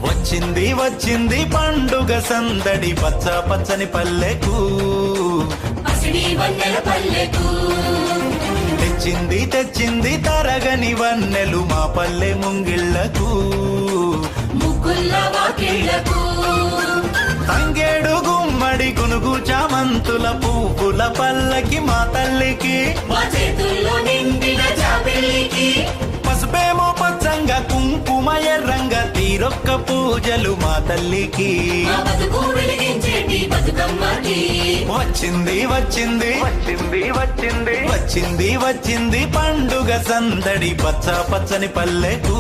వచ్చింది వచ్చింది పండుగ సందడి పచ్చ పచ్చని పల్లెకు తెచ్చింది తెచ్చింది తరగని వన్నెలు మా పల్లె ముంగిళ్లకు తంగేడు గుమ్మడి గునుగు చామంతుల పువ్వుల పల్లకి మా తల్లికి పసుపేమో పచ్చంగా కుంకుమ ఎర్రంగా తీరొక్క పూజలు మా తల్లికి వచ్చింది వచ్చింది వచ్చింది వచ్చింది వచ్చింది వచ్చింది పండుగ సందడి పచ్చ పచ్చని పల్లెకు